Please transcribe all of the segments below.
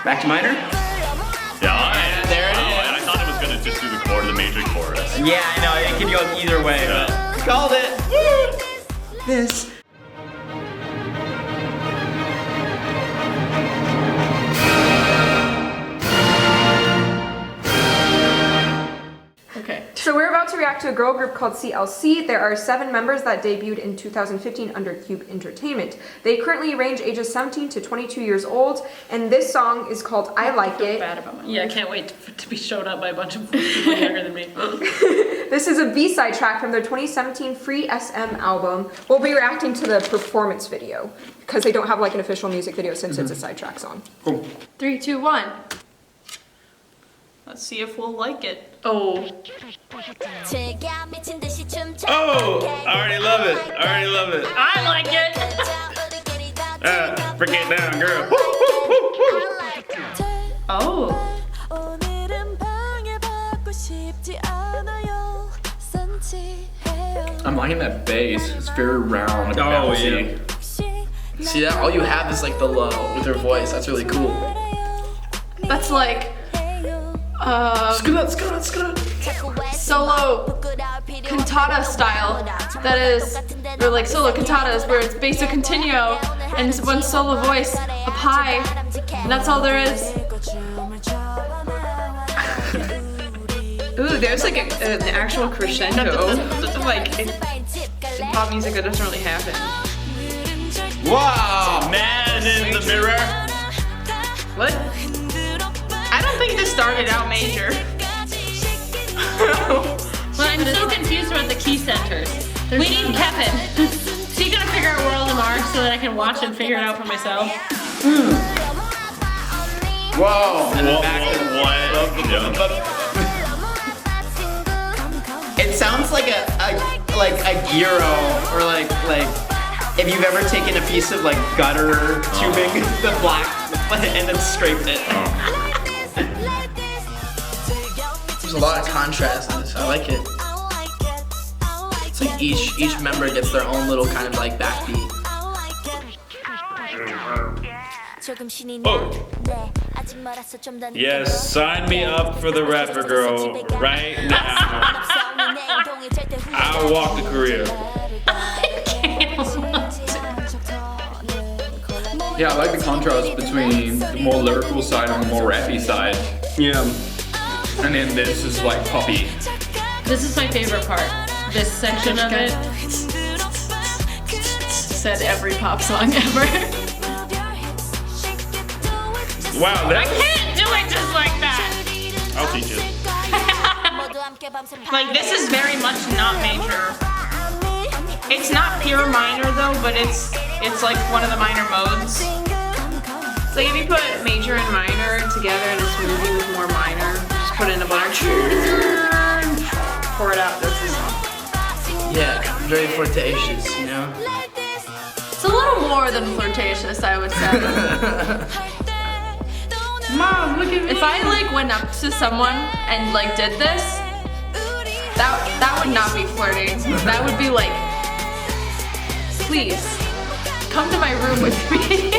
Back to minor? Yeah, there it is. And I thought it was gonna just do the chord, the major chorus. Yeah, I know, it could go either way. Yeah. But called it. Woo! This. Okay. So we're about to react to a girl group called CLC. There are 7 members that debuted in 2015 under Cube Entertainment. They currently range ages 17 to 22 years old, and this song is called I Like It. Bad about my yeah, I can't wait to be showed up by a bunch of people younger than me. This is a B-side track from their 2017 Free SM album. We'll be reacting to the performance video because they don't have like an official music video since it's a sidetrack song. Cool. 3, 2, 1. Let's see if we'll like it. Oh. Oh, I already love it. I already love it. I like it. Break it down, girl. Oh. I'm liking that bass. It's very round and bouncy. See that? All you have is like the low with her voice. That's really cool. That's like solo cantata style. That is, or like solo cantatas where it's basso continuo and it's one solo voice up high, and that's all there is. Ooh, there's like an actual crescendo. Like in pop music, that doesn't really happen. Wow, man in the mirror. What? I don't think this started out major. Well, I'm so confused about the key centers. We need Kevin. Is he gonna figure out World of Mars so that I can watch and figure it out for myself? Whoa. And then back to It sounds like a gyro, or like if you've ever taken a piece of like gutter tubing, the black, and then scraped it. There's a lot of contrast in this. I like it. It's like each member gets their own little kind of like backbeat. Oh. Yes, sign me up for the rapper girl right now. I'll walk the career. Yeah, I like the contrast between the more lyrical side and the more rappy side. Yeah. And then this is like poppy. This is my favorite part. This section of it. Said every pop song ever. Wow, I can't do it just like that. I'll teach you. Like this is very much not major. It's not pure minor though, but it's like one of the minor modes. So if you put major and minor together in a smoothie with more minor, just put it in a blender, pour it out. That's the song. Yeah, very flirtatious, you know? It's a little more than flirtatious, I would say. Mom, look at me. If I like went up to someone and like did this, that would not be flirting. That would be like, please, come to my room with me.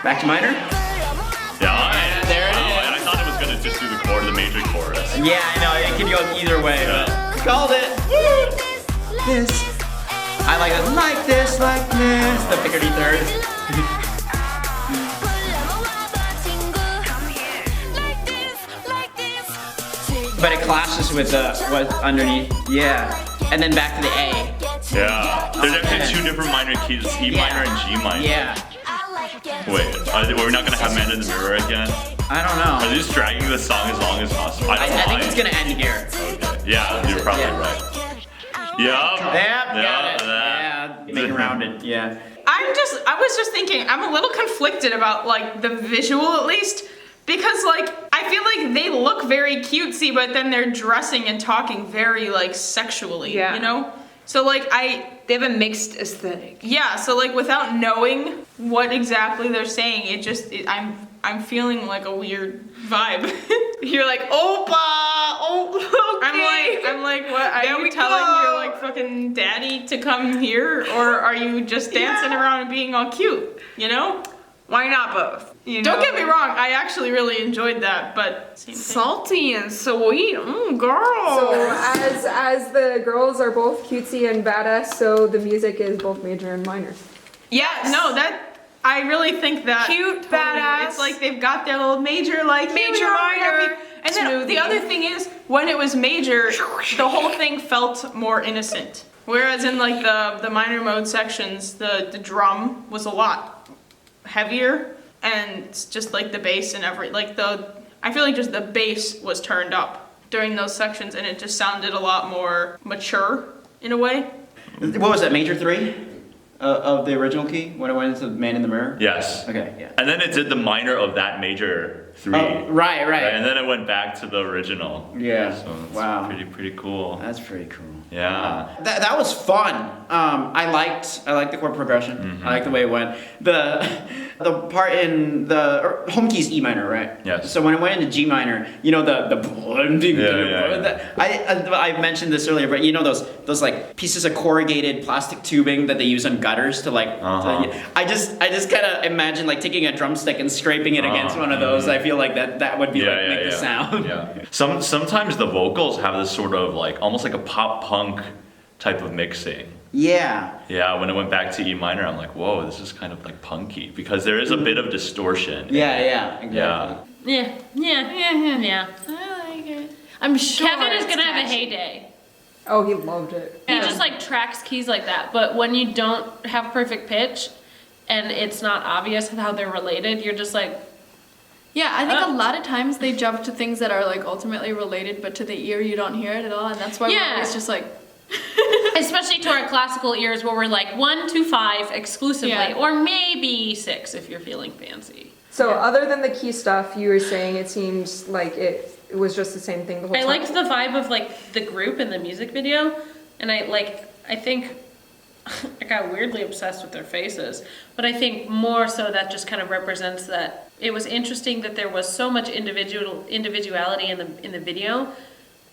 Back to minor? Yeah, there it is. And I thought it was gonna just do the chord, the major chorus. Yeah, I know, it could go either way. Yeah. But called it. Woo! This. I like it like this, like this. The Picardy third. But it clashes with what's underneath. Yeah. And then back to the A. Yeah. There's actually 2 different minor keys, E minor and G minor. Yeah. Wait, we're not gonna have Man in the Mirror again? I don't Are know. they just dragging the song as long as possible? I think it's gonna end here. Okay. Yeah, you're probably right. Yup. Yeah, got it. That. Yeah, make it rounded. Yeah. I was just thinking, I'm a little conflicted about like the visual at least, because like I feel like they look very cutesy, but then they're dressing and talking very like sexually, you know? So like they have a mixed aesthetic. Yeah, so like without knowing what exactly they're saying, I'm feeling like a weird vibe. You're like, Oppa, okay. I'm like, what? Are you telling your like fucking daddy to come here, or are you just dancing around and being all cute? You know? Why not both? You know? Don't get me wrong, I actually really enjoyed that, but same thing. Salty and sweet, girl. So as the girls are both cutesy and badass, so the music is both major and minor. Yeah, no, I really think that Cute, badass. It's like they've got their little major, like Major, minor, and then the other thing is, when it was major, the whole thing felt more innocent. Whereas in like the minor mode sections, the drum was a lot heavier, and it's just like the bass and I feel like just the bass was turned up during those sections, and it just sounded a lot more mature in a way. What was that, major 3 of the original key when it went into Man in the Mirror? Yes. Okay, yeah. And then it did the minor of that major 3. Oh, right. And then it went back to the original. Yeah. So it's wow. Pretty cool. That's pretty cool. Yeah. That was fun. I liked the chord progression. Mm-hmm. I liked the way it went. The part in the home key's E minor, right? Yes. So when it went into G minor, you know Yeah. I mentioned this earlier, but you know those like pieces of corrugated plastic tubing that they use on gutters to like. I just kind of imagine like taking a drumstick and scraping it against one of those. I feel like that would be make the sound. Yeah. Sometimes the vocals have this sort of like almost like a pop punk type of mixing. Yeah. Yeah, when it went back to E minor, I'm like, whoa, this is kind of like punky because there is a bit of distortion. Yeah, exactly. Yeah. I like it. I'm sure Kevin is it's gonna have a catchy. heyday. Oh, he loved it. He just like tracks keys like that, but when you don't have perfect pitch and it's not obvious how they're related, you're just like, Yeah, I think a lot of times they jump to things that are like ultimately related, but to the ear you don't hear it at all, and that's why we're always just like. especially to our classical ears where we're like 1 to 5 exclusively, Yeah. or maybe 6 if you're feeling fancy. So other than the key stuff, you were saying it seems like it was just the same thing the whole I time. liked the vibe of like the group in the music video, and I think I got weirdly obsessed with their faces, but I think more so that just kind of represents that it was interesting that there was so much individuality in the video,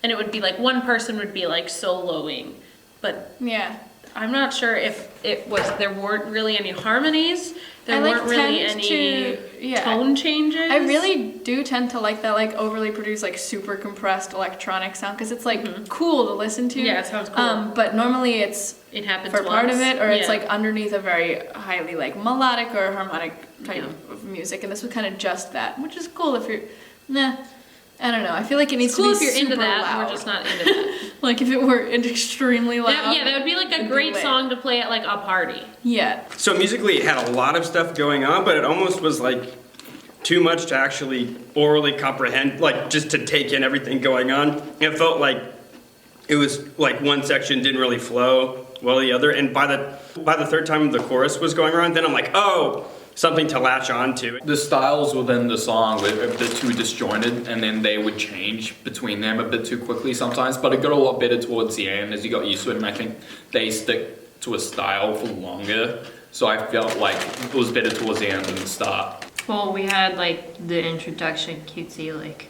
and it would be like one person would be like soloing, but Yeah. I'm not sure if there weren't really any harmonies, there I, like, weren't really tend any to- tone changes. I really do tend to like that like overly produced like super compressed electronic sound because it's like cool to listen to. Yeah, it sounds cool. But normally it happens for part of once. it, or it's Yeah. like underneath a very highly like melodic or harmonic type of music, and this was kind of just that, which is cool if you're I don't know. I feel like it needs It's cool to be if you're into super that, loud. we're just not into that. Like if it were extremely loud. That would be like a it'd be great lit. song to play at like a party. Yeah. So musically, it had a lot of stuff going on, but it almost was like too much to actually orally comprehend, like just to take in everything going on. It felt like it was like one section didn't really flow well the other, and by the third time the chorus was going around, then I'm like, oh, something to latch on to. The styles within the song were a bit too disjointed, and then they would change between them a bit too quickly sometimes, but it got a lot better towards the end as you got used to it, and I think they stick to a style for longer, so I felt like it was better towards the end than the start. Well, we had like the introduction cutesy, like,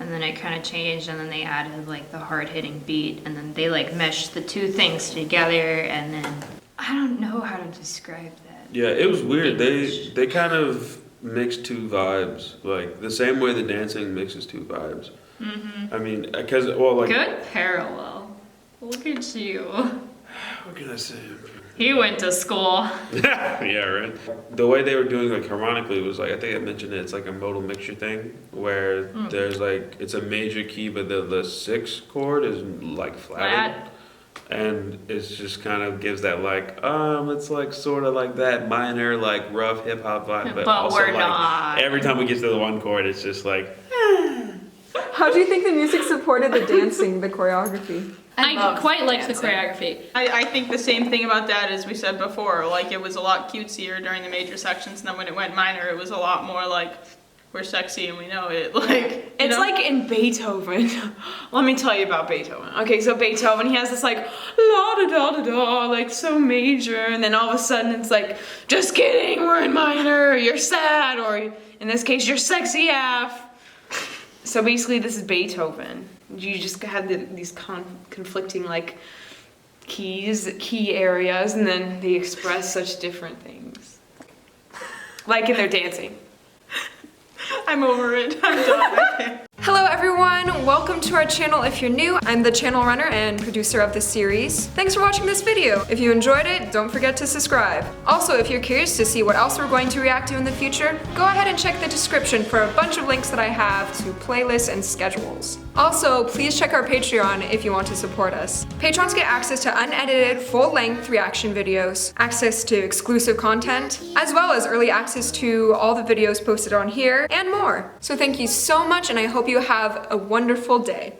and then it kind of changed, and then they added like the hard-hitting beat, and then they like meshed the two things together, and then I don't know how to describe that. Yeah, it was weird. They kind of mixed two vibes, like the same way the dancing mixes two vibes. I mean, because Good parallel. Look at you. What can I say? He went to school. Yeah, right. The way they were doing like harmonically was like, I think I mentioned it. It's like a modal mixture thing where there's like it's a major key, but the sixth chord is like flatted. And it just kind of gives that like, it's like sort of like that minor, like rough hip hop vibe, but also we're like not. every time we get to the one chord, it's just like. How do you think the music supported the dancing, the choreography? I quite liked the choreography. I think the same thing about that as we said before. Like it was a lot cutesier during the major sections, and then when it went minor, it was a lot more like we're sexy and we know it. Like it's like in Beethoven. Let me tell you about Beethoven. Okay, so Beethoven, he has this like la da da da da, like so major, and then all of a sudden it's like, just kidding, we're in minor, you're sad, or in this case, you're sexy AF. So basically, this is Beethoven. You just had these conflicting like key areas, and then they express such different things. Like in their dancing. I'm over it. I'm done. I can't. Hello everyone, welcome to our channel. If you're new, I'm the channel runner and producer of this series. Thanks for watching this video. If you enjoyed it, don't forget to subscribe. Also, if you're curious to see what else we're going to react to in the future, go ahead and check the description for a bunch of links that I have to playlists and schedules. Also, please check our Patreon if you want to support us. Patrons get access to unedited, full-length reaction videos, access to exclusive content, as well as early access to all the videos posted on here, and more. So thank you so much, and I hope you have a wonderful day.